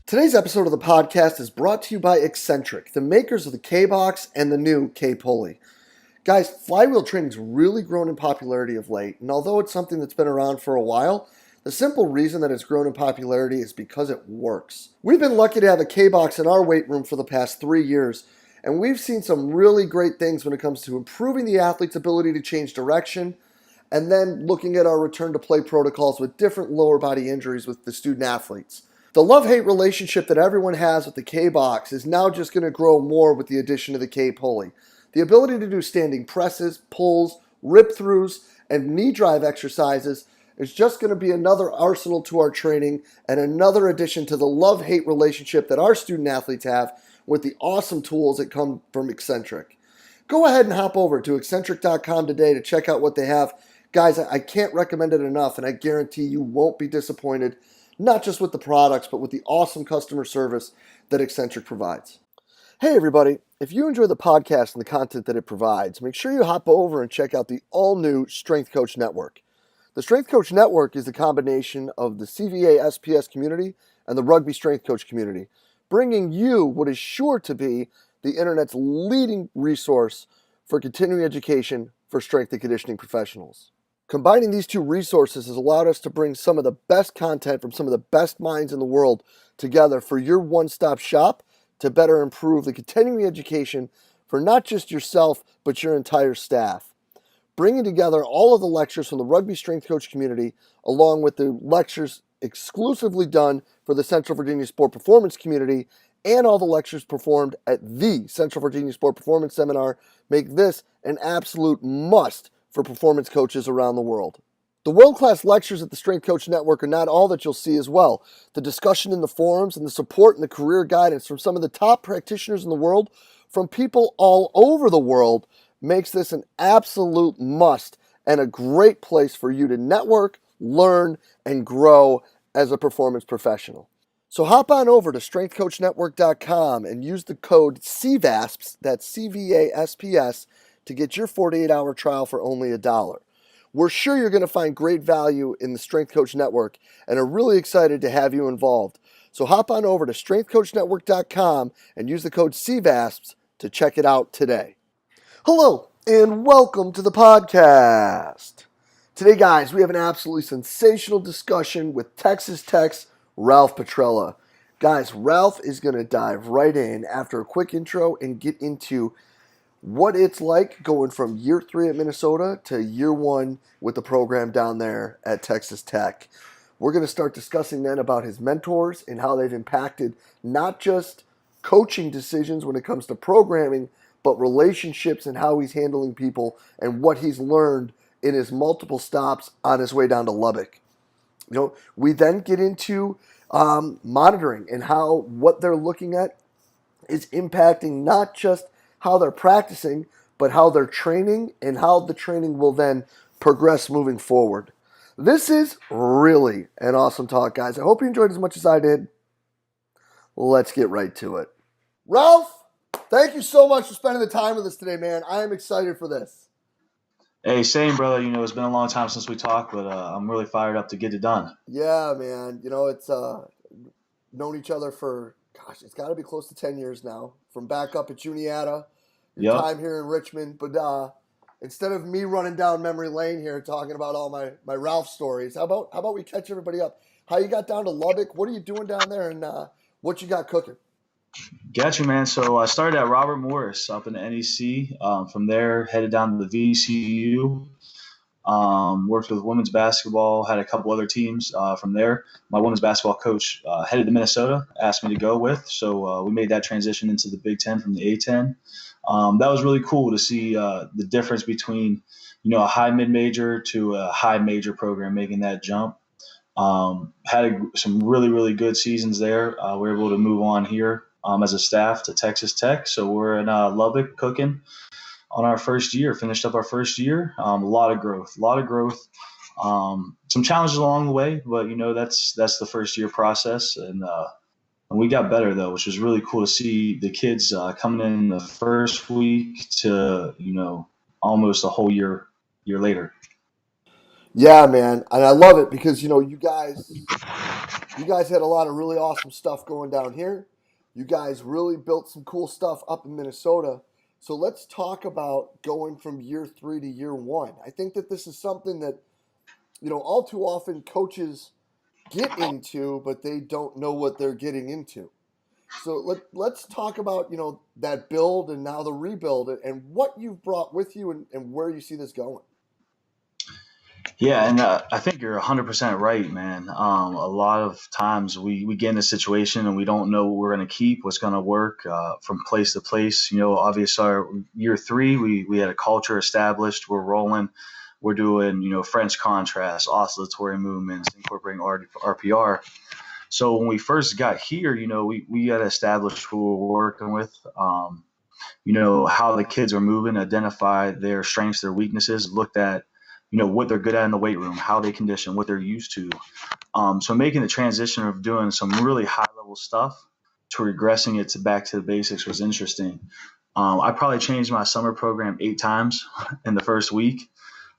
Today's episode of the podcast is brought to you by Eccentric, the makers of the K-Box and the new K-Pulley. Guys, flywheel training's really grown in popularity of late, and although it's something that's been around for a while, the simple reason that it's grown in popularity is because it works. We've been lucky to have a K-Box in our weight room for the past 3 years, and we've seen some really great things when it comes to improving the athlete's ability to change direction, and then looking at our return to play protocols with different lower body injuries with the student athletes. The love-hate relationship that everyone has with the K-Box is now just going to grow more with the addition of the K-Pulley. The ability to do standing presses, pulls, rip-throughs, and knee drive exercises is just going to be another arsenal to our training and another addition to the love-hate relationship that our student athletes have with the awesome tools that come from Eccentric. Go ahead and hop over to eccentric.com today to check out what they have. Guys, I can't recommend it enough, and I guarantee you won't be disappointed, not just with the products, but with the awesome customer service that Eccentric provides. Hey everybody, if you enjoy the podcast and the content that it provides, make sure you hop over and check out the all-new Strength Coach Network. The Strength Coach Network is a combination of the CVA SPS community and the Rugby Strength Coach community, bringing you what is sure to be the internet's leading resource for continuing education for strength and conditioning professionals. Combining these two resources has allowed us to bring some of the best content from some of the best minds in the world together for your one-stop shop to better improve the continuing education for not just yourself, but your entire staff. Bringing together all of the lectures from the Rugby Strength Coach community, along with the lectures exclusively done for the Central Virginia Sport Performance community, and all the lectures performed at the Central Virginia Sport Performance Seminar, make this an absolute must for performance coaches around the world. The world-class lectures at the Strength Coach Network are not all that you'll see as well. The discussion in the forums and the support and the career guidance from some of the top practitioners in the world, from people all over the world, makes this an absolute must and a great place for you to network, learn, and grow as a performance professional. So hop on over to strengthcoachnetwork.com and use the code CVASPS, that's C-V-A-S-P-S, to get your 48-hour trial for only $1. We're sure you're going to find great value in the Strength Coach Network and are really excited to have you involved. So hop on over to strengthcoachnetwork.com and use the code CVASPS to check it out today. Hello, and welcome to the podcast. Today, guys, we have an absolutely sensational discussion with Texas Tech's Ralph Petrella. Guys, Ralph is going to dive right in after a quick intro and get into what it's like going from year 3 at Minnesota to year 1 with the program down there at Texas Tech. We're going to start discussing then about his mentors and how they've impacted not just coaching decisions when it comes to programming, but relationships and how he's handling people and what he's learned in his multiple stops on his way down to Lubbock. We then get into monitoring and how what they're looking at is impacting not just how they're practicing, but how they're training and how the training will then progress moving forward. This is really an awesome talk, guys. I hope you enjoyed as much as I did. Let's get right to it. Ralph, thank you so much for spending the time with us today, man. I am excited for this. Hey, same, brother. It's been a long time since we talked, but I'm really fired up to get it done. Yeah, man. It's known each other for, it's got to be close to 10 years now, from back up at Juniata, your time here in Richmond. But instead of me running down memory lane here talking about all my Ralph stories, how about we catch everybody up? How you got down to Lubbock? What are you doing down there, and what you got cooking? Got you, man. So I started at Robert Morris up in the NEC. From there, headed down to the VCU. Worked with women's basketball, had a couple other teams from there. My women's basketball coach headed to Minnesota, asked me to go with. So we made that transition into the Big Ten from the A-10. That was really cool to see the difference between, a high mid-major to a high major program making that jump. Had some really, really good seasons there. We were able to move on here as a staff to Texas Tech. So we're in Lubbock cooking on our first year, finished up our first year. A lot of growth. Some challenges along the way, but that's the first year process. And we got better though, which was really cool to see the kids coming in the first week to, almost a whole year later. Yeah, man. And I love it because, you guys You guys had a lot of really awesome stuff going down here. You guys really built some cool stuff up in Minnesota. So let's talk about going from year three to year one. I think that this is something that, all too often coaches get into, but they don't know what they're getting into. So let's talk about, that build and now the rebuild and what you've brought with you and where you see this going. Yeah, and I think you're 100% right, man. A lot of times we get in a situation and we don't know what we're going to keep, what's going to work from place to place. Obviously, our year three, we had a culture established. We're rolling. We're doing, French contrast, oscillatory movements, incorporating RPR. So when we first got here, we got to establish who we're working with. How the kids are moving, identify their strengths, their weaknesses, looked at, what they're good at in the weight room, how they condition, what they're used to. So making the transition of doing some really high level stuff to regressing it to back to the basics was interesting. I probably changed my summer program 8 times in the first week.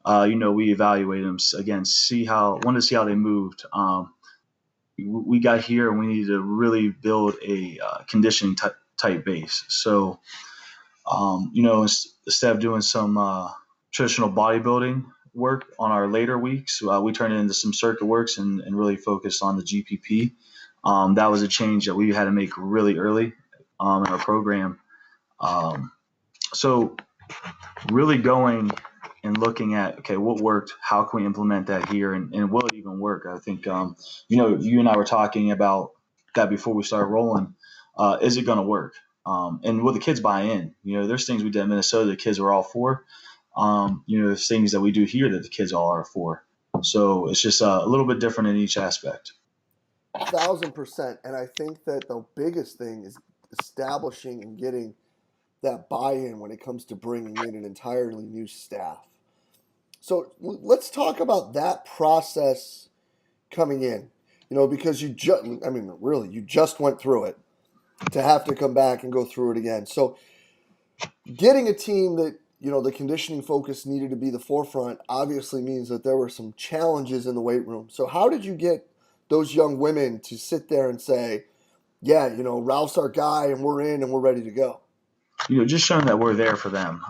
We evaluated them again, wanted to see how they moved. We got here and we needed to really build a conditioning type base. So, instead of doing some traditional bodybuilding work on our later weeks, we turned it into some circuit works and really focused on the GPP. That was a change that we had to make really early in our program. So really going and looking at, okay, what worked, how can we implement that here, and will it even work? I think, you and I were talking about that before we started rolling. Is it going to work? And will the kids buy in? There's things we did in Minnesota the kids were all for. There's things that we do here that the kids all are for. So it's just a little bit different in each aspect. 1,000%. And I think that the biggest thing is establishing and getting that buy-in when it comes to bringing in an entirely new staff. So let's talk about that process coming in, because you just went through it to have to come back and go through it again. So getting a team that, the conditioning focus needed to be the forefront obviously means that there were some challenges in the weight room. So how did you get those young women to sit there and say, yeah, Ralph's our guy and we're in and we're ready to go? Just showing that we're there for them.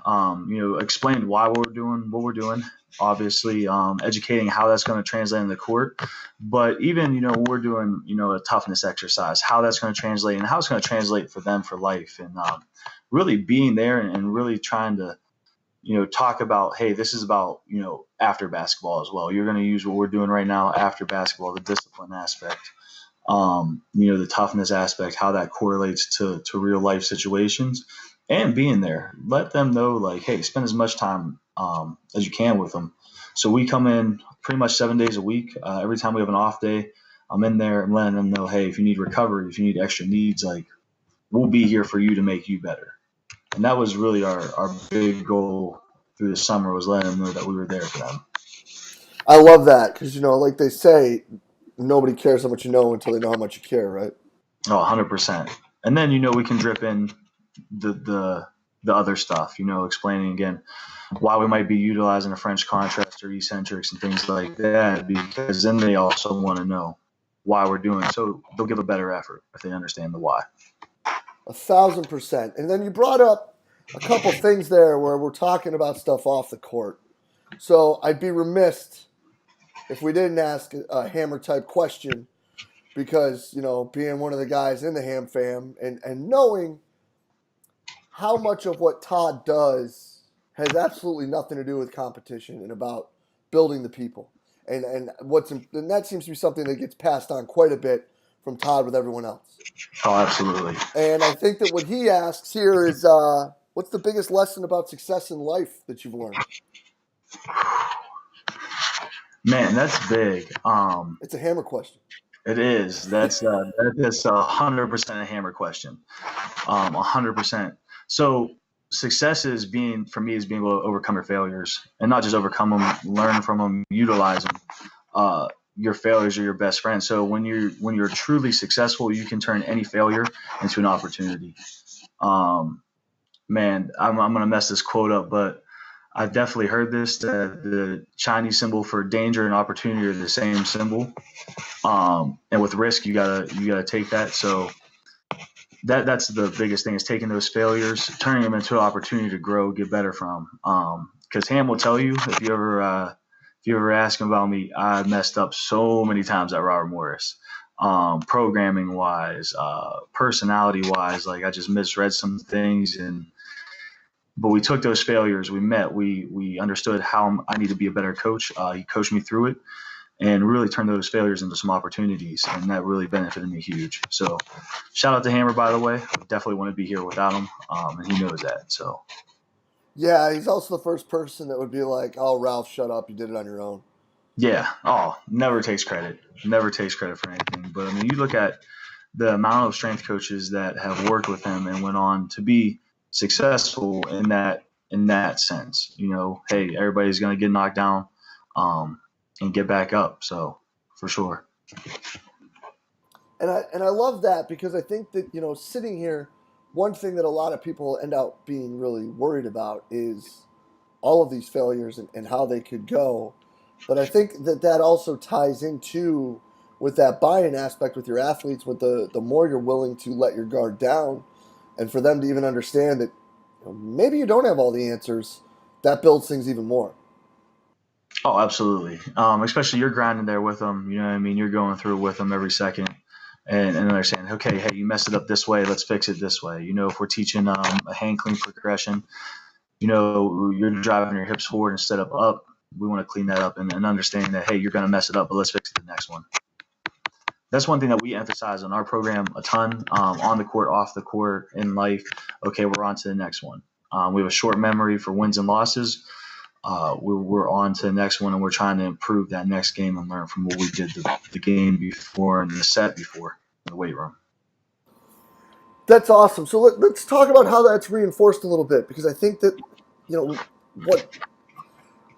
Explain why we're doing what we're doing. Obviously, educating how that's going to translate in the court. But even, we're doing, a toughness exercise, how that's going to translate and how it's going to translate for them for life. And really being there and really trying to, talk about, hey, this is about, after basketball as well. You're going to use what we're doing right now after basketball, the discipline aspect. The toughness aspect, how that correlates to real life situations, and being there. Let them know, like, hey, spend as much time as you can with them. So we come in pretty much 7 days a week. Every time we have an off day, I'm in there and letting them know, hey, if you need recovery, if you need extra needs, like, we'll be here for you to make you better. And that was really our big goal through the summer, was letting them know that we were there for them. I love that because, like they say, nobody cares how much you know until they know how much you care, right? Oh, 100%. And then, we can drip in the other stuff, explaining again why we might be utilizing a French contrast or eccentrics and things like that, because then they also want to know why we're doing it. So they'll give a better effort if they understand the why. 1,000%. And then you brought up a couple things there where we're talking about stuff off the court. So I'd be remiss if we didn't ask a hammer type question because, being one of the guys in the Ham fam and knowing how much of what Todd does has absolutely nothing to do with competition and about building the people. And that seems to be something that gets passed on quite a bit from Todd with everyone else. Oh, absolutely. And I think that what he asks here is, what's the biggest lesson about success in life that you've learned? Man, that's big. It's a hammer question. It is. That's 100% a hammer question. 100%. So success is being able to overcome your failures, and not just overcome them, learn from them, utilize them. Your failures are your best friend. So when you're truly successful, you can turn any failure into an opportunity. Man, I'm gonna mess this quote up, but I've definitely heard this, that the Chinese symbol for danger and opportunity are the same symbol. And with risk, you gotta take that. So that's the biggest thing, is taking those failures, turning them into an opportunity to grow, get better from. Because Ham will tell you, if you ever ask him about me, I messed up so many times at Robert Morris. Programming wise, personality wise, like I just misread some things, and but we took those failures. We understood how I need to be a better coach. He coached me through it and really turned those failures into some opportunities, and that really benefited me huge. So, shout out to Hammer, by the way. I definitely wouldn't be here without him, and he knows that. So, Yeah, he's also the first person that would be like, "Oh, Ralph, shut up! You did it on your own." yeah. Oh, never takes credit. Never takes credit for anything. But I mean, you look at the amount of strength coaches that have worked with him and went on to be successful in that sense. Hey, everybody's gonna get knocked down, um, and get back up. So, for sure. And I love that because I think that sitting here, one thing that a lot of people end up being really worried about is all of these failures and how they could go. But I think that that also ties into with that buy-in aspect with your athletes, with the more you're willing to let your guard down, and for them to even understand that maybe you don't have all the answers, that builds things even more. Oh, absolutely. Especially you're grinding there with them. You know what I mean? You're going through with them every second, and they're saying, okay, hey, you messed it up this way. Let's fix it this way. If we're teaching a hand clean progression, you're driving your hips forward instead of up. We want to clean that up, and understand that, hey, you're going to mess it up, but let's fix it the next one. That's one thing that we emphasize on our program a ton, on the court, off the court, in life. Okay, we're on to the next one. We have a short memory for wins and losses. We're on to the next one, and we're trying to improve that next game and learn from what we did the game before and the set before in the weight room. That's awesome. So let's talk about how that's reinforced a little bit because I think that what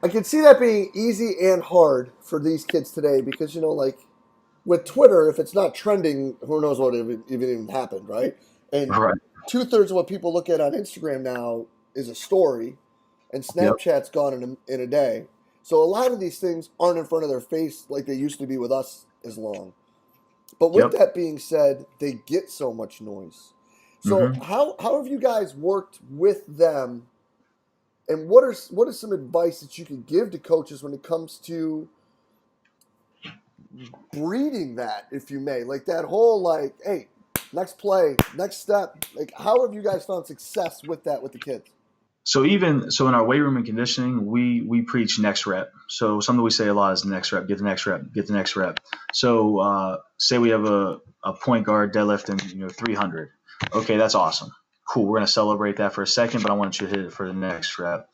I can see that being easy and hard for these kids today because like with Twitter, if it's not trending, who knows what even happened, right? And Right. 2/3 of what people look at on Instagram now is a story, and Yep. Snapchat's gone in a day. So a lot of these things aren't in front of their face like they used to be with us as long. But with Yep. that being said, they get so much noise. So Hmm. how have you guys worked with them, and what is some advice that you could give to coaches when it comes to breeding that, if you may, like that whole like, hey, next play, next step. Like, how have you guys found success with that with the kids? So in our weight room and conditioning, we preach next rep. So something we say a lot is next rep, get the next rep, get the next rep. So say we have a point guard deadlifting 300. Okay, that's awesome. Cool. We're gonna celebrate that for a second, but I want you to hit it for the next rep.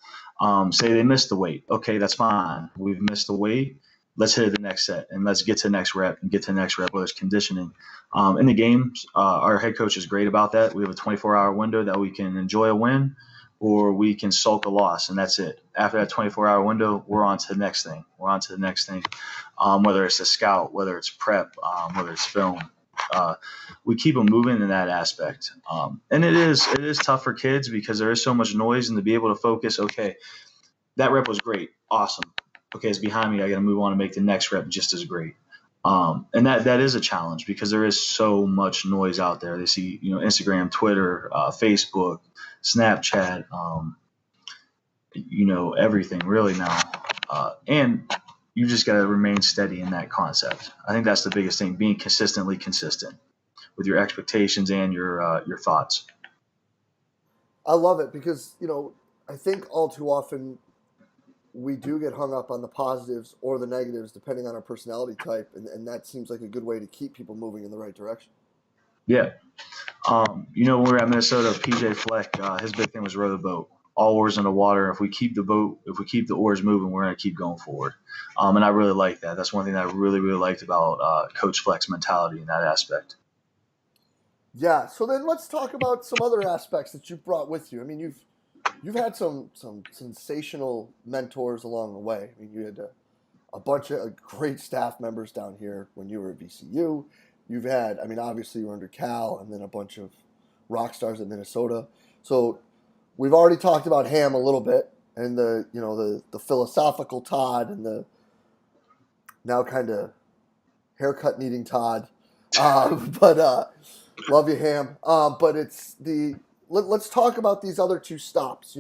Say they missed the weight. Okay, that's fine. We've missed the weight. Let's hit the next set and let's get to the next rep and get to the next rep, whether it's conditioning. In the games, our head coach is great about that. We have a 24-hour window that we can enjoy a win or we can sulk a loss, and that's it. After that 24-hour window, we're on to the next thing. We're on to the next thing, whether it's a scout, whether it's prep, whether it's film. Uh, we keep them moving in that aspect, and it is tough for kids because there is so much noise, and to be able to focus. Okay, that rep was great, awesome. Okay, it's behind me. I got to move on and make the next rep just as great. And that is a challenge because there is so much noise out there. They see Instagram, Twitter, Facebook, Snapchat, everything really now. And you just got to remain steady in that concept. I think that's the biggest thing: being consistently consistent with your expectations and your thoughts. I love it because I think all too often we do get hung up on the positives or the negatives depending on our personality type, and that seems like a good way to keep people moving in the right direction. Yeah. When we were at Minnesota, PJ Fleck, his big thing was row the boat. All oars in the water. If we keep the oars moving, we're going to keep going forward. And I really like that. That's one thing that I really, really liked about Coach Fleck's mentality in that aspect. Yeah. So then let's talk about some other aspects that you've brought with you. I mean, you've had some sensational mentors along the way. I mean, you had a bunch of great staff members down here when you were at VCU. You've had, I mean, obviously you were under Cal, and then a bunch of rock stars at Minnesota. So we've already talked about Ham a little bit, and the philosophical Todd and the now kind of haircut needing Todd. But love you, Ham. But it's let's talk about these other two stops.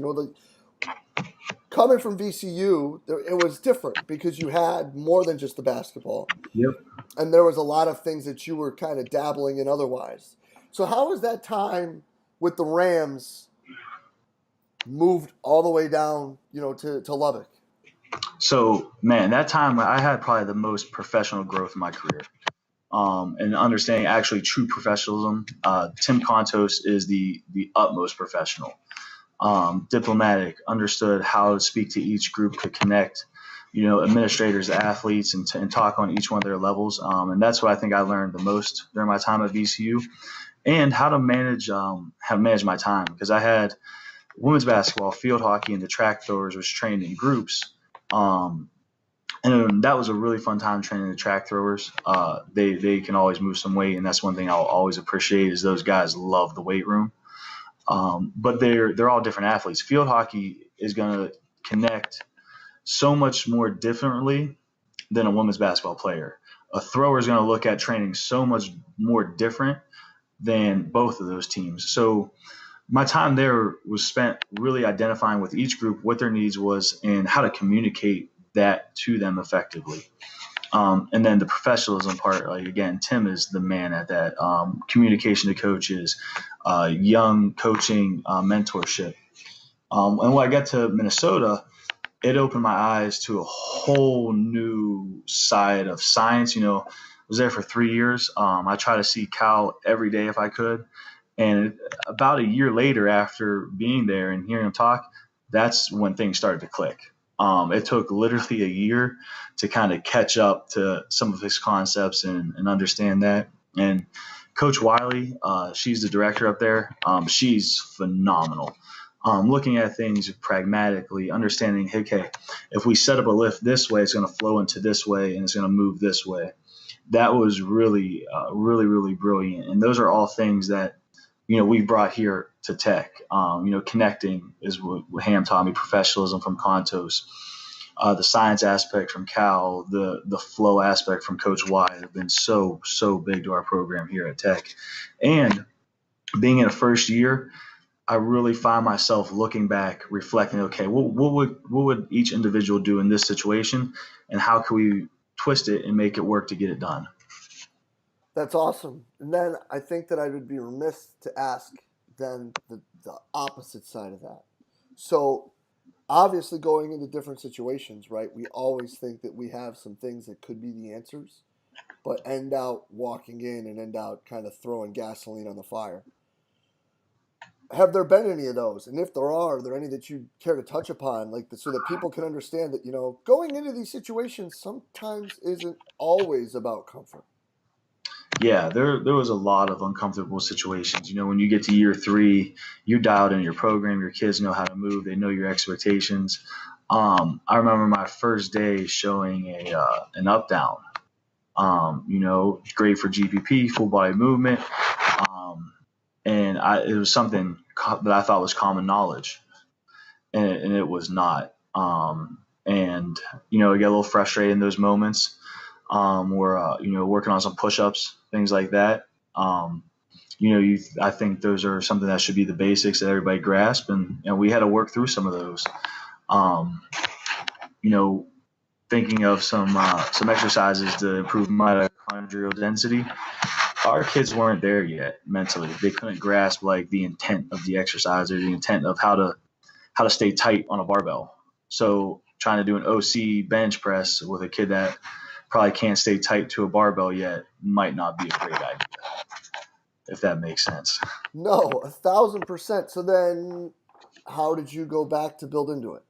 Coming from VCU, it was different because you had more than just the basketball, Yep. and there was a lot of things that you were kind of dabbling in otherwise. So how was that time with the Rams moved all the way down, to Lubbock? So, man, that time I had probably the most professional growth in my career. And understanding actually true professionalism. Tim Contos is the utmost professional. Diplomatic, understood how to speak to each group, could connect, administrators, athletes, and talk on each one of their levels. And that's what I think I learned the most during my time at VCU, and how to manage my time, because I had women's basketball, field hockey, and the track throwers was trained in groups. And that was a really fun time training the track throwers. They can always move some weight, and that's one thing I'll always appreciate is those guys love the weight room. But they're all different athletes. Field hockey is going to connect so much more differently than a women's basketball player. A thrower is going to look at training so much more different than both of those teams. So my time there was spent really identifying with each group what their needs was and how to communicate that to them effectively. And then the professionalism part, like, again, Tim is the man at that. Communication to coaches, young coaching, mentorship. And when I got to Minnesota, it opened my eyes to a whole new side of science. I was there for 3 years. I try to see Cal every day if I could. And about a year later, after being there and hearing him talk, that's when things started to click. It took literally a year to kind of catch up to some of his concepts and understand that. And Coach Wiley, she's the director up there. She's phenomenal. Looking at things pragmatically, understanding, okay, if we set up a lift this way, it's going to flow into this way and it's going to move this way. That was really, really, really brilliant. And those are all things that, we brought here to Tech. Connecting is what Ham taught me, professionalism from Contos, the science aspect from Cal, the flow aspect from Coach Y have been so, so big to our program here at Tech. And being in a first year, I really find myself looking back, reflecting, okay, what would each individual do in this situation, and how can we twist it and make it work to get it done? That's awesome. And then I think that I would be remiss to ask then the opposite side of that. So obviously going into different situations, right? We always think that we have some things that could be the answers, but end out walking in and end out kind of throwing gasoline on the fire. Have there been any of those? And if are there any that you care to touch upon, so that people can understand that, going into these situations sometimes isn't always about comfort? Yeah, there was a lot of uncomfortable situations. When you get to year 3, you're dialed in your program. Your kids know how to move. They know your expectations. I remember my first day showing an up down. Great for GPP, full body movement, and it was something that I thought was common knowledge, and it was not. And I get a little frustrated in those moments. Where working on some push-ups, things like that. I think those are something that should be the basics that everybody grasp, and we had to work through some of those. Thinking of some exercises to improve mitochondrial density. Our kids weren't there yet mentally. They couldn't grasp the intent of the exercise or the intent of how to stay tight on a barbell. So trying to do an OC bench press with a kid that probably can't stay tight to a barbell yet might not be a great idea, if that makes sense. No, 1,000%. So then how did you go back to build into it?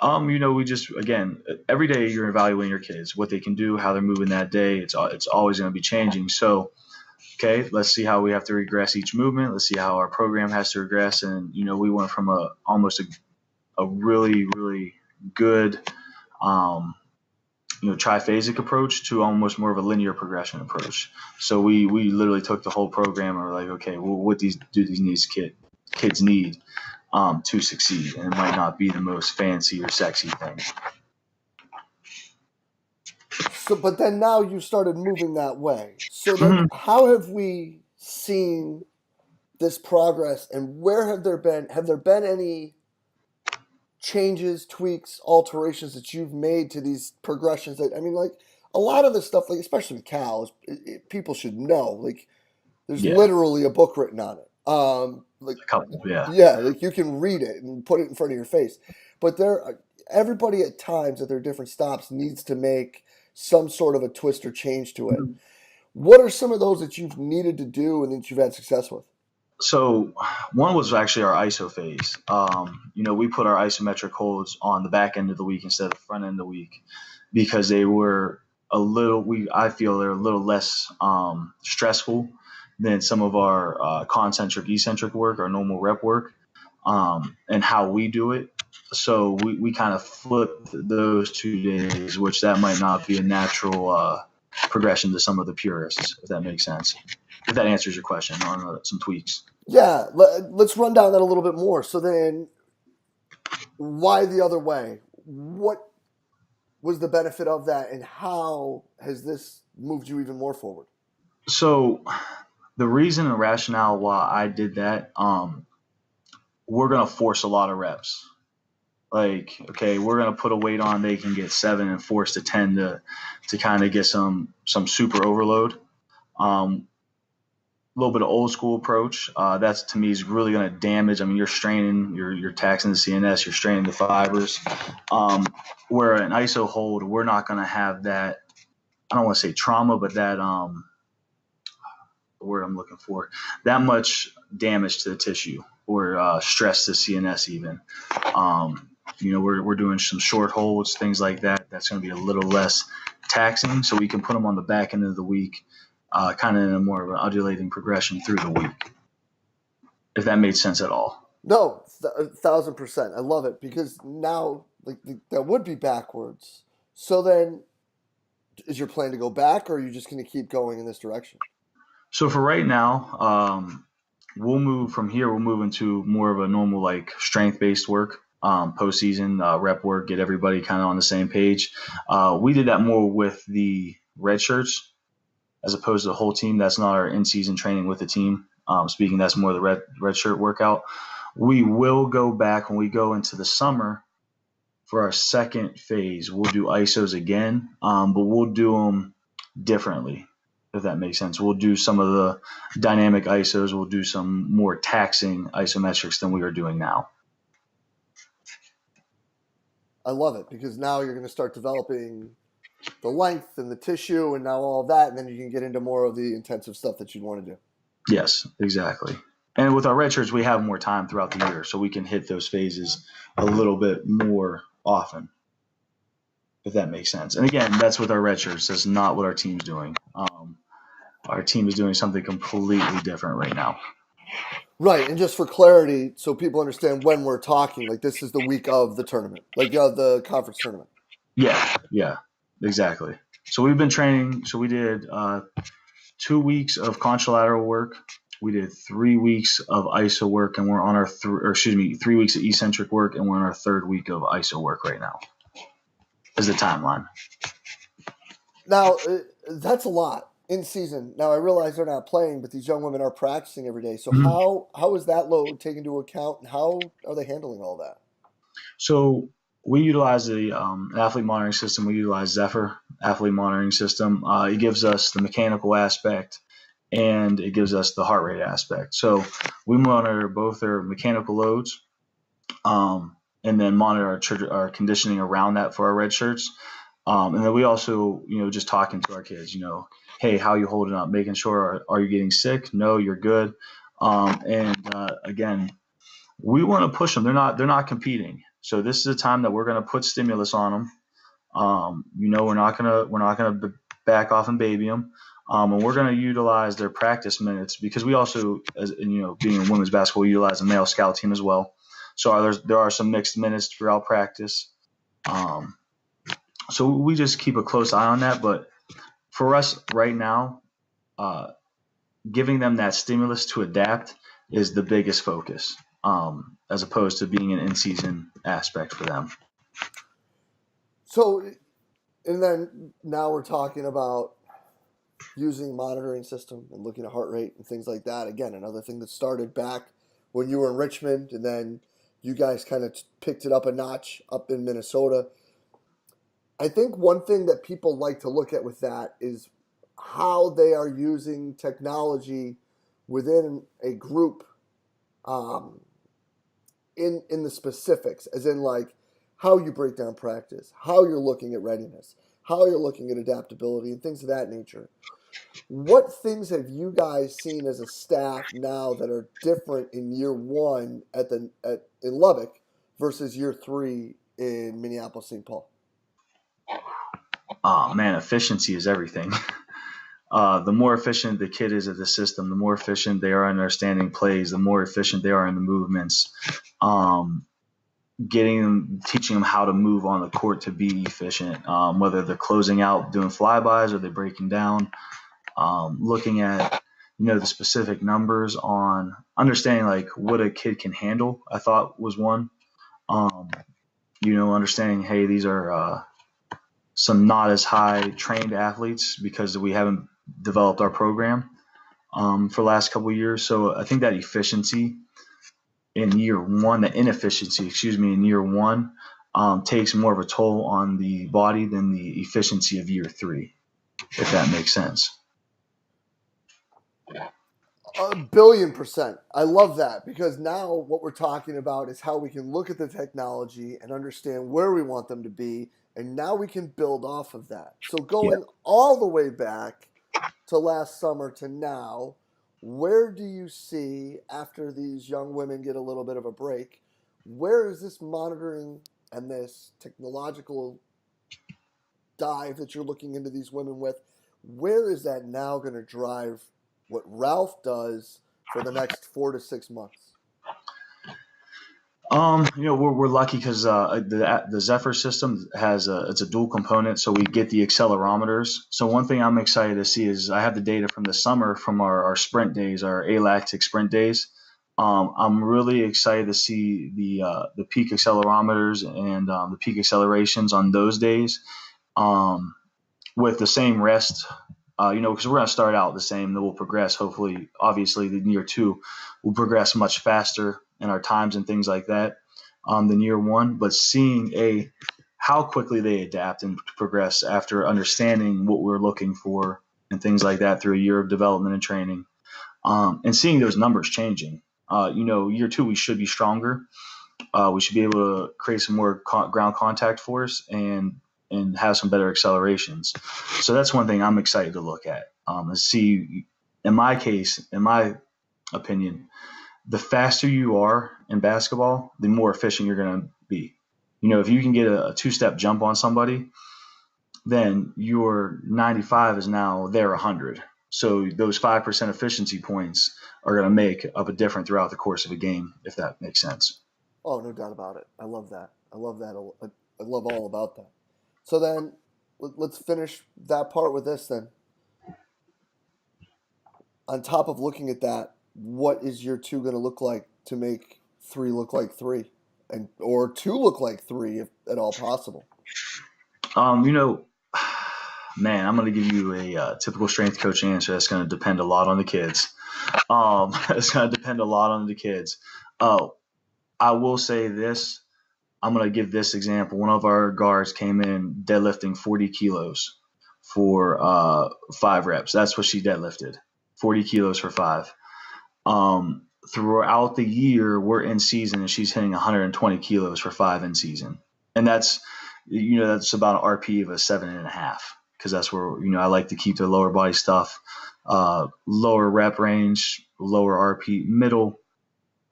We just, again, every day you're evaluating your kids, what they can do, how they're moving that day. It's always going to be changing. So, okay, let's see how we have to regress each movement. Let's see how our program has to regress. And, we went from almost a really, really good, triphasic approach to almost more of a linear progression approach. So we literally took the whole program and were like, okay, well, what do these kids need? to succeed, and it might not be the most fancy or sexy thing. So, but then now you started moving that way. So then, Mm-hmm. how have we seen this progress, and where have there been? Have there been any changes, tweaks, alterations that you've made to these progressions? That I mean, like a lot of this stuff, like especially with cows, people should know. Like, there's Yeah, literally a book written on it. Like a couple. Yeah. yeah, like you can read it and put it in front of your face. But everybody at times at their different stops needs to make some sort of a twist or change to it. What are some of those that you've needed to do and that you've had success with? So one was actually our ISO phase. We put our isometric holds on the back end of the week instead of the front end of the week because they were I feel they're a little less stressful than some of our concentric, eccentric work, our normal rep work, and how we do it. So we kind of flipped those 2 days, which that might not be a natural progression to some of the purists, if that makes sense. If that answers your question on some tweaks. Yeah, let's run down that a little bit more. So then, why the other way? What was the benefit of that, and how has this moved you even more forward? So the reason and rationale why I did that, we're gonna force a lot of reps. Like, okay, we're gonna put a weight on they can get 7 and force to 10 to kind of get some super overload. A little bit of old school approach. That's to me is really going to damage. I mean, you're straining, you're taxing the CNS, you're straining the fibers. Where an ISO hold, we're not going to have that. I don't want to say trauma, but that the word I'm looking for, that much damage to the tissue or stress to CNS even. We're doing some short holds, things like that. That's going to be a little less taxing, so we can put them on the back end of the week, kind of in a more of an undulating progression through the week, if that made sense at all. No, 1,000%. I love it because now like that would be backwards. So then, is your plan to go back, or are you just going to keep going in this direction? So for right now, we'll move from here. We'll move into more of a normal like strength based work, postseason rep work, get everybody kind of on the same page. We did that more with the red shirts as opposed to the whole team. That's not our in season training with the team. Speaking, that's more the red shirt workout. We will go back when we go into the summer for our second phase. We'll do ISOs again, but we'll do them differently, if that makes sense. We'll do some of the dynamic ISOs. We'll do some more taxing isometrics than we are doing now. I love it because now you're going to start developing the length and the tissue and now all of that, and then you can get into more of the intensive stuff that you'd want to do. Yes, exactly. And with our red shirts, we have more time throughout the year, so we can hit those phases a little bit more often, if that makes sense. And again, that's with our red shirts. That's not what our team's doing. Our team is doing something completely different right now. Right, and just for clarity, so people understand when we're talking, like this is the week of the tournament, like the conference tournament. Yeah, exactly. So we've been training. So we did 2 weeks of contralateral work. We did 3 weeks of ISO work, and we're on our 3 weeks of eccentric work, and we're on our third week of ISO work right now. Is the timeline. Now, that's a lot in season. Now, I realize they're not playing, but these young women are practicing every day. So Mm-hmm. how is that load taken into account, and how are they handling all that? So we utilize the athlete monitoring system. We utilize Zephyr athlete monitoring system. It gives us the mechanical aspect and it gives us the heart rate aspect. So we monitor both their mechanical loads and then monitor our conditioning around that for our red shirts. And then we also, just talking to our kids, hey, how you holding up? Making sure, are you getting sick? No, you're good. Again, we want to push them. They're not competing. So this is a time that we're going to put stimulus on them. We're not gonna back off and baby them. And we're going to utilize their practice minutes because we also, being in women's basketball, we utilize a male scout team as well. So there are some mixed minutes throughout practice. So we just keep a close eye on that. But for us right now, giving them that stimulus to adapt is the biggest focus. as opposed to being an in-season aspect for them. So, and then now we're talking about using monitoring system and looking at heart rate and things like that. Again, another thing that started back when you were in Richmond, and then you guys kind of picked it up a notch up in Minnesota. I think one thing that people like to look at with that is how they are using technology within a group, um, in the specifics, as in like how you break down practice, how you're looking at readiness, how you're looking at adaptability, and things of that nature. What things have you guys seen as a staff now that are different in year one in Lubbock versus year three in Minneapolis, St. Paul? Oh man, efficiency is everything. The more efficient the kid is at the system, the more efficient they are in understanding plays, the more efficient they are in the movements. Teaching them how to move on the court to be efficient, whether they're closing out, doing flybys, or they're breaking down. Looking at the specific numbers on understanding like what a kid can handle, I thought was one. Um, Understanding, hey, these are some not as high trained athletes because we haven't developed our program for the last couple of years. So I think that efficiency in year one, the inefficiency, excuse me, in year one takes more of a toll on the body than the efficiency of year three, if that makes sense. 1,000,000,000%. I love that because now what we're talking about is how we can look at the technology and understand where we want them to be, and now we can build off of that. So Yeah. going all the way back to last summer to now, where do you see after these young women get a little bit of a break? Where is this monitoring and this technological dive that you're looking into these women with? Where is that now going to drive what Ralph does for the next 4 to 6 months? We're lucky because the Zephyr system it's a dual component, so we get the accelerometers. So one thing I'm excited to see is I have the data from the summer from our sprint days, our alactic sprint days. I'm really excited to see the peak accelerometers and the peak accelerations on those days, with the same rest. Because we're going to start out the same, then we'll progress. Hopefully, obviously, the year two will progress much faster in our times and things like that than year one. But seeing how quickly they adapt and progress after understanding what we're looking for and things like that through a year of development and training, and seeing those numbers changing. Year two we should be stronger. We should be able to create some more ground contact for us and have some better accelerations. So that's one thing I'm excited to look at. And see, in my case, in my opinion, the faster you are in basketball, the more efficient you're going to be. If you can get a two-step jump on somebody, then your 95 is now their 100. So those 5% efficiency points are going to make up a difference throughout the course of a game, if that makes sense. Oh, no doubt about it. I love that. I love that. I love all about that. So then let's finish that part with this then. On top of looking at that, what is year two going to look like to make three look like three, or two look like three, if at all possible? Man, I'm going to give you a typical strength coach answer. That's going to depend a lot on the kids. It's going to depend a lot on the kids. I will say this. I'm going to give this example. One of our guards came in deadlifting 40 kilos for 5 reps. That's what she deadlifted, 40 kilos for 5. Throughout the year, we're in season, and she's hitting 120 kilos for 5 in season. And that's about an RP of a 7.5, because that's where, I like to keep the lower body stuff, lower rep range, lower RP, middle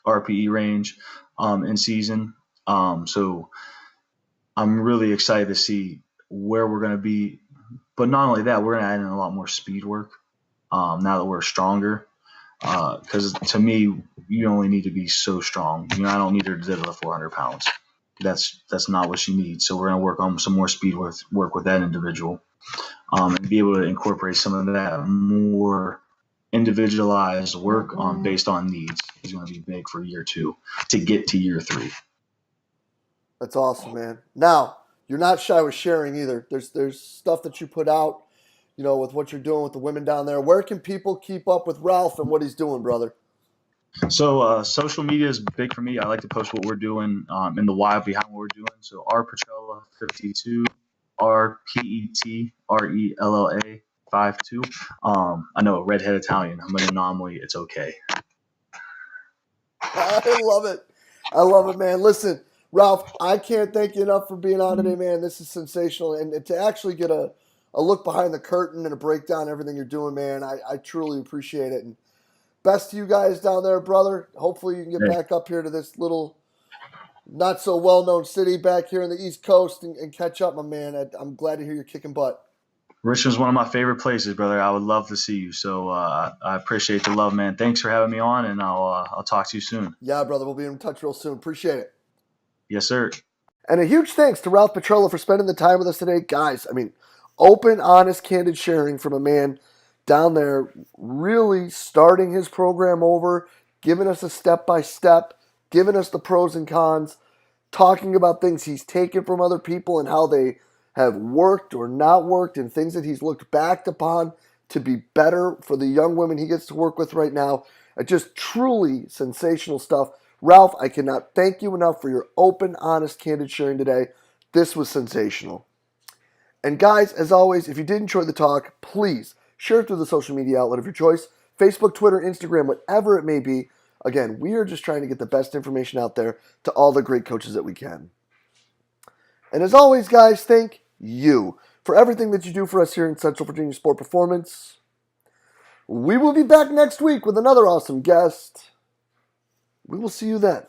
RPE range in season. So I'm really excited to see where we're going to be. But not only that, we're going to add in a lot more speed work now that we're stronger. Because to me, you only need to be so strong. I don't need her to deadlift 400 pounds. That's not what she needs. So we're going to work on some more speed work with that individual, and be able to incorporate some of that more individualized work based on needs is going to be big for year 2 to get to year 3. That's awesome, man. Now, you're not shy with sharing either. There's stuff that you put out, with what you're doing with the women down there. Where can people keep up with Ralph and what he's doing, brother? So social media is big for me. I like to post what we're doing in the why behind what we're doing. So R Petrella 52, RPETRELLA 52. I know, redhead Italian. I'm an anomaly. It's okay. I love it. I love it, man. Listen, Ralph, I can't thank you enough for being on today, man. This is sensational. And to actually get a look behind the curtain and a breakdown of everything you're doing, man, I truly appreciate it. And best to you guys down there, brother. Hopefully you can get Hey, back up here to this little not so well known city back here in the East Coast and catch up, my man. I'm glad to hear you're kicking butt. Richmond's one of my favorite places, brother. I would love to see you. So I appreciate the love, man. Thanks for having me on, and I'll talk to you soon. Yeah, brother. We'll be in touch real soon. Appreciate it. Yes, sir. And a huge thanks to Ralph Petrella for spending the time with us today. Guys, open, honest, candid sharing from a man down there really starting his program over, giving us a step-by-step, giving us the pros and cons, talking about things he's taken from other people and how they have worked or not worked and things that he's looked back upon to be better for the young women he gets to work with right now. Just truly sensational stuff. Ralph, I cannot thank you enough for your open, honest, candid sharing today. This was sensational. And guys, as always, if you did enjoy the talk, please share it through the social media outlet of your choice. Facebook, Twitter, Instagram, whatever it may be. Again, we are just trying to get the best information out there to all the great coaches that we can. And as always, guys, thank you for everything that you do for us here in Central Virginia Sport Performance. We will be back next week with another awesome guest. We will see you then.